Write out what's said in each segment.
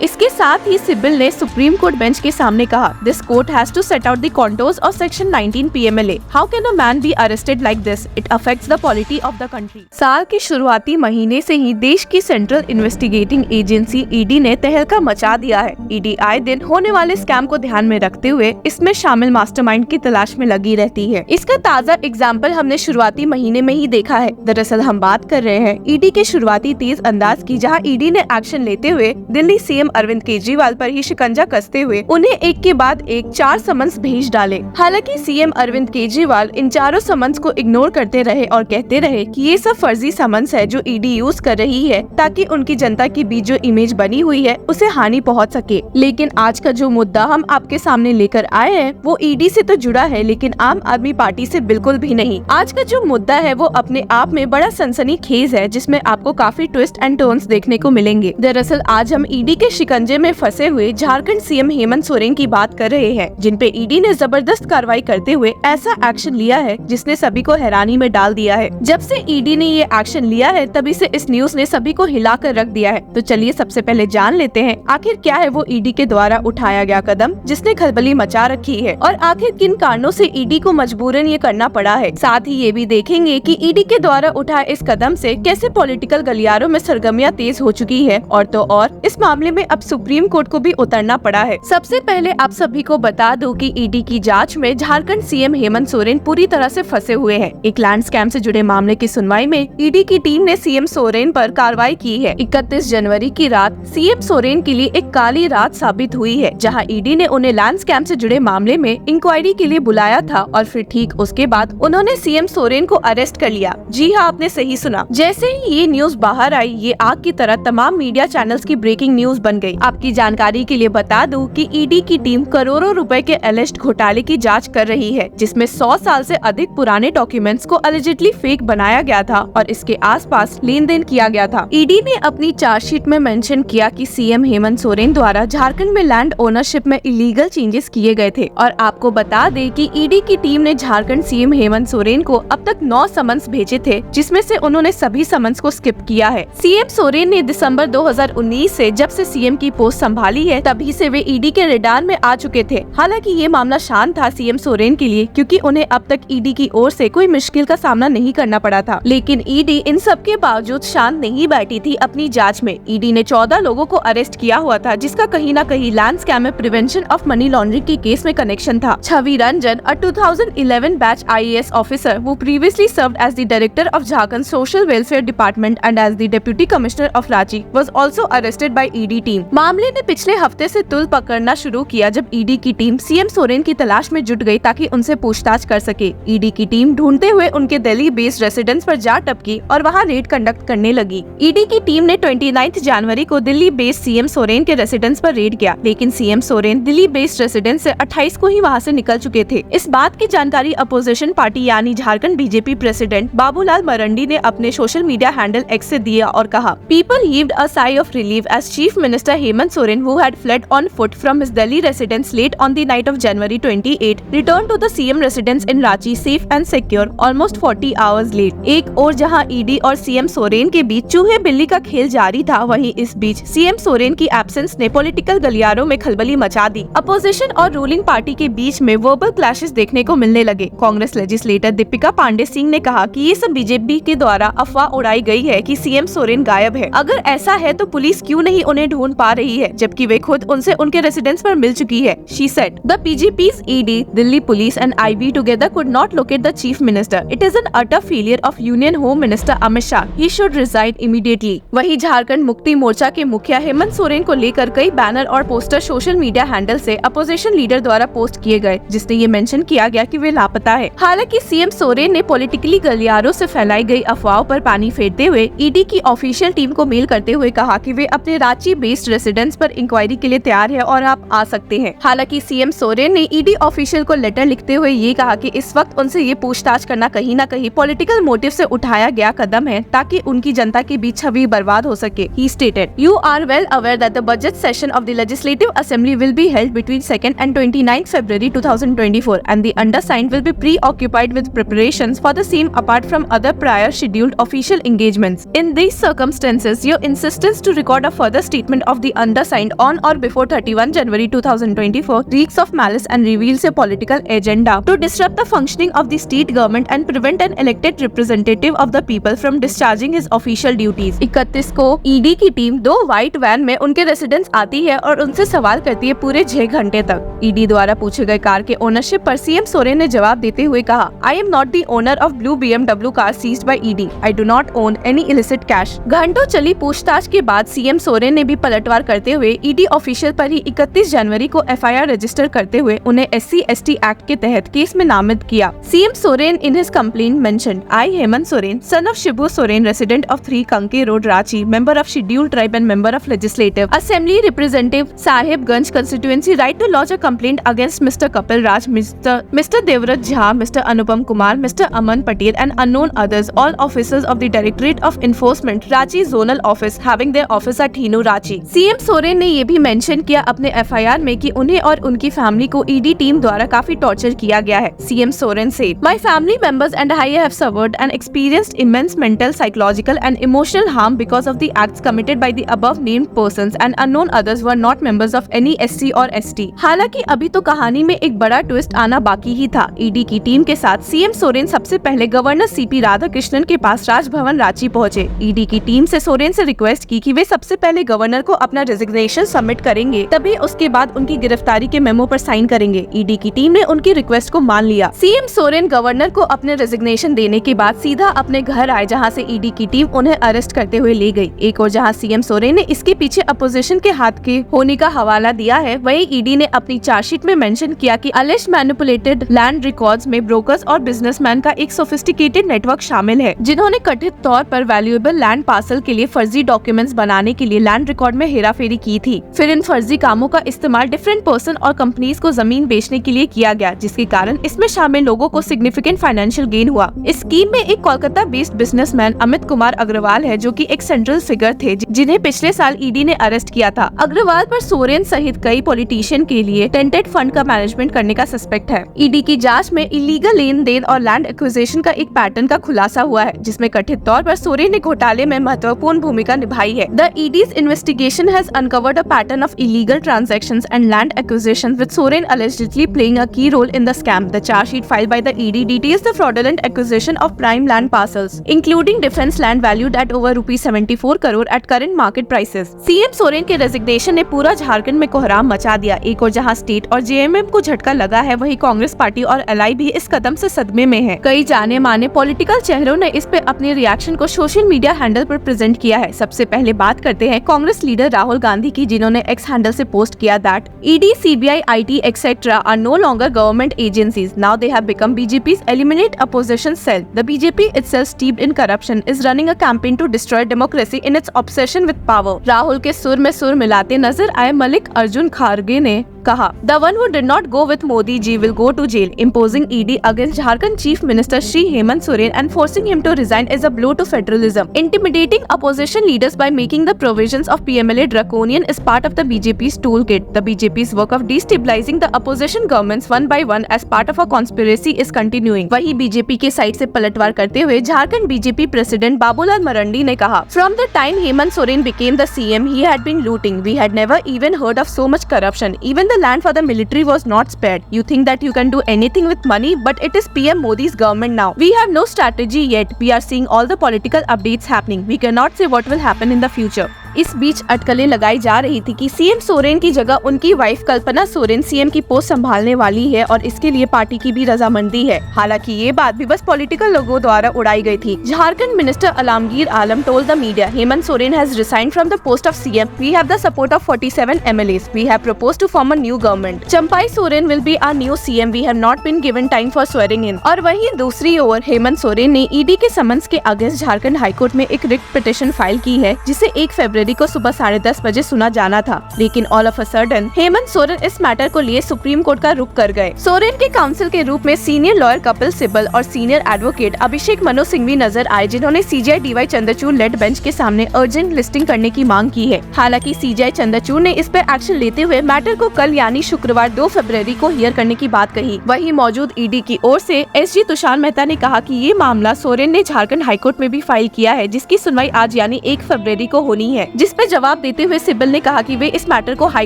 इसके साथ ही सिब्बल ने सुप्रीम कोर्ट बेंच के सामने कहा, this court has to set out the contours of section 19 PMLA. How can a man be arrested like this? It affects the polity of the country. साल के शुरुआती महीने से ही देश की सेंट्रल इन्वेस्टिगेटिंग एजेंसी ED ने तहलका मचा दिया है. ED आए दिन होने वाले स्कैम को ध्यान में रखते हुए इसमें शामिल मास्टरमाइंड की तलाश में लगी रहती है. इसका ताज़ा एग्जाम्पल हमने शुरुआती महीने में ही देखा है. दरअसल हम बात कर रहे हैं ED के शुरुआती तेज अंदाज की, जहां ED ने एक्शन लेते हुए दिल्ली CM अरविंद केजरीवाल पर ही शिकंजा कसते हुए उन्हें एक के बाद एक 4 समन्स भेज डाले. हालांकि CM अरविंद केजरीवाल इन चारों समन्स को इग्नोर करते रहे और कहते रहे कि ये सब फर्जी समन्स है जो ED यूज कर रही है ताकि उनकी जनता के बीच जो इमेज बनी हुई है उसे हानि पहुंच सके. लेकिन आज का जो मुद्दा हम आपके सामने लेकर आए हैं वो ED से तो जुड़ा है, लेकिन आम आदमी पार्टी से बिल्कुल भी नहीं. आज का जो मुद्दा है वो अपने आप में बड़ा सनसनीखेज है, जिसमें आपको काफी ट्विस्ट एंड टर्न्स देखने को मिलेंगे. दरअसल आज हम ED के शिकंजे में फंसे हुए झारखंड CM हेमंत सोरेन की बात कर रहे हैं, जिन पे ED ने जबरदस्त कार्रवाई करते हुए ऐसा एक्शन लिया है जिसने सभी को हैरानी में डाल दिया है. जब से ED ने ये एक्शन लिया है तभी से इस न्यूज ने सभी को हिला कर रख दिया है. तो चलिए सबसे पहले जान लेते हैं आखिर क्या है वो ED के द्वारा उठाया गया कदम जिसने खलबली मचा रखी है, और आखिर किन कारणों से ED को मजबूरन ये करना पड़ा है. साथ ही ये भी देखेंगे कि ED के द्वारा उठाए इस कदम से कैसे पॉलिटिकल गलियारों में सरगर्मियां तेज हो चुकी है, और तो और इस मामले में अब सुप्रीम कोर्ट को भी उतरना पड़ा है. सबसे पहले आप सभी को बता दूं कि ED की जांच में झारखंड CM हेमंत सोरेन पूरी तरह से फंसे हुए हैं. एक लैंड स्कैम से जुड़े मामले की सुनवाई में ED की टीम ने CM सोरेन पर कार्रवाई की है. 31 जनवरी की रात CM सोरेन के लिए एक काली रात साबित हुई है, जहां ED ने उन्हें लैंड स्कैम से जुड़े मामले में इंक्वायरी के लिए बुलाया था और फिर ठीक उसके बाद उन्होंने CM सोरेन को अरेस्ट कर लिया. जी हाँ, आपने सही सुना. जैसे ही ये न्यूज बाहर आई, ये आग की तरह तमाम मीडिया चैनल्स की ब्रेकिंग न्यूज बन गई. आपकी जानकारी के लिए बता दूं कि ED की टीम करोड़ों रुपए के एलिस्ड घोटाले की जांच कर रही है, जिसमें 100 साल से अधिक पुराने डॉक्यूमेंट्स को एलिजिडली फेक बनाया गया था और इसके आसपास लेन देन किया गया था. ED ने अपनी चार्जशीट में मेंशन किया कि CM हेमंत सोरेन द्वारा झारखंड में लैंड ओनरशिप में इलीगल चेंजेस किए गए थे. और आपको बता दें कि ED की टीम ने झारखंड CM हेमंत सोरेन को अब तक 9 समन्स भेजे थे, जिसमें से उन्होंने सभी समन्स को स्किप किया है. CM सोरेन ने दिसंबर 2019 से जब से CM की पोस्ट संभाली है तभी से वे ED के रेडार में आ चुके थे. हालांकि ये मामला शांत था CM सोरेन के लिए, क्योंकि उन्हें अब तक ED की ओर से कोई मुश्किल का सामना नहीं करना पड़ा था. लेकिन ED इन सब के बावजूद शांत नहीं बैठी थी अपनी जांच में. ED ने 14 लोगों को अरेस्ट किया हुआ था, जिसका कहीं न कहीं लैंड स्कैम में प्रिवेंशन ऑफ मनी लॉन्ड्रिंग के केस में कनेक्शन था. Chhavi Ranjan, a 2011 batch IAS officer who previously served as the director of Jharkhand Social Welfare Department and as the Deputy Commissioner of Ranchi, was also arrested by ED team. मामले ने पिछले हफ्ते से तुल पकड़ना शुरू किया जब ED की टीम CM सोरेन की तलाश में जुट गई ताकि उनसे पूछताछ कर सके. ED की टीम ढूंढते हुए उनके दिल्ली बेस्ड रेसिडेंस पर जा टपकी और वहां रेड कंडक्ट करने लगी. ED की टीम ने 29 जनवरी को दिल्ली बेस्ड CM सोरेन के रेसिडेंस पर रेड किया, लेकिन CM Soren Delhi based residence से 28 को ही वहां से निकल चुके थे. इस बात की जानकारी अपोजिशन पार्टी यानी झारखंड BJP प्रेसिडेंट बाबूलाल मरंडी ने अपने सोशल मीडिया हैंडल X से दिया और कहा, People heaved a sigh of relief as Chief Minister Hemant Soren, who had fled on foot from his Delhi residence late on the night of January 28, returned to the CM residence in Ranchi safe and secure almost 40 hours late. एक और जहां ED और CM Soren के बीच चूहे बिल्ली का खेल जारी था, वहीं इस बीच CM सोरेन की एब्सेंस ने पॉलिटिकल गलियारों में खलबली मचा दी. अपोजिशन और रूलिंग पार्टी के बीच में वर्बल क्लैशेस देखने को मिलने लगे. कांग्रेस लेजिस्लेटर दीपिका पांडे सिंह ने कहा कि ये सब BJP के द्वारा अफवाह उड़ाई गई है कि CM सोरेन गायब है. अगर ऐसा है तो पुलिस क्यों नहीं उन्हें ढूंढ पा रही है, जबकि वे खुद उनसे उनके रेसिडेंस पर मिल चुकी है. She said, the BJP's ED, Delhi Police and IB together could not locate the Chief Minister. It is an utter failure of Union Home Minister Amit Shah. He should resign immediately. वहीं झारखंड मुक्ति मोर्चा के मुखिया हेमंत सोरेन को लेकर कई banner और poster social media handle से opposition leader द्वारा post किए गए, जिसने ये मेंशन किया गया कि वे लापता है. हालांकि CM सोरेन ने पॉलिटिकली गलियारों से फैलाई गई अफवाहों पर पानी फेरते हुए ED की ऑफिशियल टीम को मेल करते हुए कहा कि वे अपने रांची बेस्ड रेसिडेंस पर इंक्वायरी के लिए तैयार है और आप आ सकते हैं. हालांकि CM सोरेन ने ED ऑफिशियल को लेटर लिखते हुए ये कहा कि इस वक्त उनसे ये पूछताछ करना कहीं न कहीं पॉलिटिकल मोटिव से उठाया गया कदम है ताकि उनकी जनता के बीच छवि बर्बाद हो सके. He stated, "You are well aware that the budget session of the Legislative Assembly will be held between 2nd and 29th February 2024, and the undersigned will be preoccupied with preparations for the same apart from other prior scheduled official engagements. In these circumstances, your insistence to record a further statement of the undersigned on or before 31 January 2024 reeks of malice and reveals a political agenda to disrupt the functioning of the state government and prevent an elected representative of the people from discharging his official duties। 31 को ED की team 2 white van में उनके residence आती है और उनसे सवाल करती है पूरे 6 घंटे तक। ईडी द्वारा पूछे गए कार के ओनरशिप पर सीएम सोरेन ने जवाब देते हुए कहा, I am not the owner of blue BMW car seized by ED. I do not own any illicit cash. घंटों चली पूछताछ के बाद सीएम सोरेन ने भी पलटवार करते हुए ईडी ऑफिशियल पर ही 31 जनवरी को FIR रजिस्टर करते हुए उन्हें SC/ST एक्ट के तहत केस में नामित किया। CM Soren in his complaint mentioned, I Hemant Soren, son of Shibu Soren, resident of 3 Kanke Road, Ranchi, member of Scheduled Tribe and member of Legislative Assembly representative Sahibganj constituency, right to lodge a complaint against Mr. Kapil Raj, Mr. Devrat Jha, Mr. Anupam Kumar, Mr. Aman Patel and unknown others, all officers of the Directorate of Enforcement, Ranchi Zonal Office, having their office at Hinu, Ranchi। CM Soren ने ये भी mention किया अपने FIR में कि उन्हें और उनकी फैमिली को ईडी टीम द्वारा काफी टॉर्चर किया गया है। सीएम सोरेन से, my family members and I have suffered and experienced immense mental, psychological and emotional harm because of the acts committed by the above named persons and unknown others who are not members of any SC और ST। हालांकि अभी तो कहानी में एक बड़ा twist आना बाकी ही था। ईडी की टीम के साथ सीएम सोरेन सबसे पहले गवर्नर CP राधाकृष्णन के पास राजभवन रांची पहुंचे। ईडी की टीम से सोरेन से रिक्वेस्ट की कि वे सबसे पहले गवर्नर को अपना रेजिग्नेशन सबमिट करेंगे, तभी उसके बाद उनकी गिरफ्तारी के मेमो पर साइन करेंगे। ईडी की टीम ने उनकी रिक्वेस्ट को मान लिया। सीएम सोरेन गवर्नर को अपने रेजिग्नेशन देने के बाद सीधा अपने घर आए, जहां से ईडी की टीम उन्हें अरेस्ट करते हुए ले गई। एक और जहां सीएम सोरेन ने इसके पीछे अपोजिशन के हाथ के होने का हवाला दिया है, वहीं ईडी ने अपनी चार्जशीट में मेंशन किया कि अलिस्ट मैनिपुलेटेड लैंड रिकॉर्ड्स में ब्रोकर्स और बिजनेसमैन का एक सोफिस्टिकेटेड नेटवर्क शामिल है, जिन्होंने कथित तौर पर वैल्यूएबल लैंड पार्सल के लिए फर्जी डॉक्यूमेंट्स बनाने के लिए लैंड रिकॉर्ड में हेराफेरी की थी। फिर इन फर्जी कामों का इस्तेमाल डिफरेंट पर्सन और कंपनीज को जमीन बेचने के लिए किया गया, जिसके कारण इसमें शामिल लोगों को सिग्निफिकेंट फाइनेंशियल गेन हुआ। इस स्कीम में एक कोलकाता बेस्ड बिजनेसमैन अमित कुमार अग्रवाल है, जो कि एक सेंट्रल फिगर थे, जिन्हें पिछले साल ईडी ने अरेस्ट किया था। अग्रवाल पर सोरेन सहित कई पॉलिटिशियन के लिए टेंटेड फंड का मैनेजमेंट करने का सस्पेक्ट है। ईडी की जांच में इलीगल लेन देन और लैंड एक्विजिशन का एक पैटर्न का खुलासा हुआ है, जिसमें कथित तौर पर सोरेन ने घोटाले में महत्वपूर्ण भूमिका निभाई है। The ED's investigation has uncovered a pattern of illegal transactions and land acquisition, with Soren allegedly playing a key role in the scam. The charge sheet filed by the ED details the fraudulent acquisition of prime land parcels, including defense land valued at over ₹74 crore at current market prices। CM Soren के resignation ने पूरा झारखंड में कोहराम मचा दिया। एक और जहां स्टेट और जेएमएम को झटका लगा है, वहीं कांग्रेस पार्टी और एलआई भी इस कदम से सदमे में है। कई जाने माने पॉलिटिकल चेहरों ने इस पे अपने रिएक्शन को सोशल मीडिया हैंडल पर प्रेजेंट किया है। सबसे पहले बात करते हैं कांग्रेस लीडर राहुल गांधी की, जिन्होंने एक्स हैंडल से पोस्ट किया that ED, CBI, IT, etc. are no longer government agencies. Now they have become BJP's eliminate opposition cell. The BJP itself, steeped in corruption, is running a campaign to destroy democracy in its obsession with power। Rahul के सुर में सुर मिलाते नजर आए मल्लिक अर्जुन खारगे ने कहा, The one who did not go with Modi ji will go to jail. Imposing ED against Jharkhand Chief Minister Shri Hemant Soren and forcing him to resign is a blow to federalism. Intimidating opposition leaders by making the provisions of PMLA draconian is part of the BJP's toolkit. The BJP's work of destabilizing the opposition governments one by one as part of a conspiracy is continuing। वही BJP के side से पलटवार करते हुए Jharkhand BJP president Babulal मरंडी ने कहा, From the time Hemant Soren became the CM, he had been looting. We had never even heard of so much corruption. Even the land for the military was not spared. You think that you can do anything with money, but it is PM Modi's government now. We have no strategy yet. We are seeing all the political updates happening. We cannot say what will happen in the future। इस बीच अटकलें लगाई जा रही थी कि CM Soren की जगह उनकी वाइफ कल्पना सोरेन सीएम की पोस्ट संभालने वाली है और इसके लिए पार्टी की भी रजामंदी है। हालांकि ये बात भी बस पॉलिटिकल लोगों द्वारा उड़ाई गई थी। Jharkhand minister Alamgir Alam told the media, Hemant Soren has resigned from the post of CM. We have the support of 47 MLAs. We have proposed to form a new government. Champai Soren will be our new CM. We have not been given time for swearing in। और वहीं दूसरी ओर हेमंत सोरेन ने ED के summons के against Jharkhand high court में एक writ petition file की है, जिसे 1 फरवरी को सुबह 10:30 बजे सुना जाना था। लेकिन all of a sudden Hemant Soren इस मैटर को लिए सुप्रीम कोर्ट का रुख कर गए। सोरेन के काउंसिल के रूप में सीनियर लॉयर कपिल सिब्बल और सीनियर एडवोकेट अभिषेक मनु सिंघवी नजर आए, जिन्होंने CJI DY Chandrachud led bench के सामने अर्जेंट लिस्टिंग करने की मांग की है। हालांकि सीजीआई चंद्रचूड़ ने इस पर एक्शन लेते हुए मैटर को कल यानी शुक्रवार 2 फरवरी को हियर करने की बात कही। वहीं मौजूद ईडी की ओर से एसजी तुषार मेहता ने कहा कि ये मामला सोरेन ने झारखंड हाईकोर्ट में भी फाइल किया है, जिसकी सुनवाई आज यानी 1 फरवरी को होनी है। जिस पे जवाब देते हुए सिब्बल ने कहा कि वे इस मैटर को हाई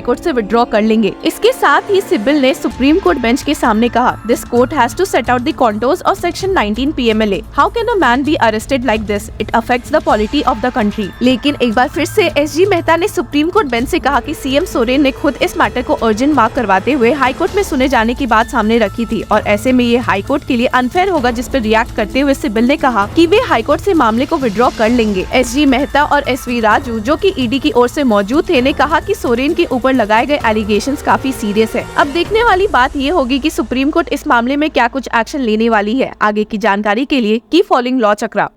कोर्ट से विड्रॉ कर लेंगे। इसके साथ ही सिब्बल ने सुप्रीम कोर्ट बेंच के सामने कहा, this court has to set out the contours of section 19 PMLA। How can a man be arrested like this? It affects the polity of the country. लेकिन एक बार फिर से SG मेहता ने सुप्रीम कोर्ट बेंच से कहा कि CM सोरेन ने खुद इस मैटर को अर्जेंट मार्क करवाते हुए हाई कोर्ट में सुने जाने की बात सामने रखी थी और ऐसे में ये हाई कोर्ट के लिए अनफेयर होगा, जिस पर रिएक्ट करते हुए सिब्बल ने कहा कि वे हाई कोर्ट से मामले को विड्रॉ कर लेंगे। SG मेहता और SV राजू, जो कि ED की ओर से मौजूद थे, ने कहा कि सोरेन के ऊपर लगाए गए एलिगेशंस काफी सीरियस है। अब देखने वाली बात ये होगी कि सुप्रीम कोर्ट इस मामले में क्या कुछ एक्शन लेने वाली है। आगे की जानकारी के लिए कीप फॉलोइंग लॉ चक्रा।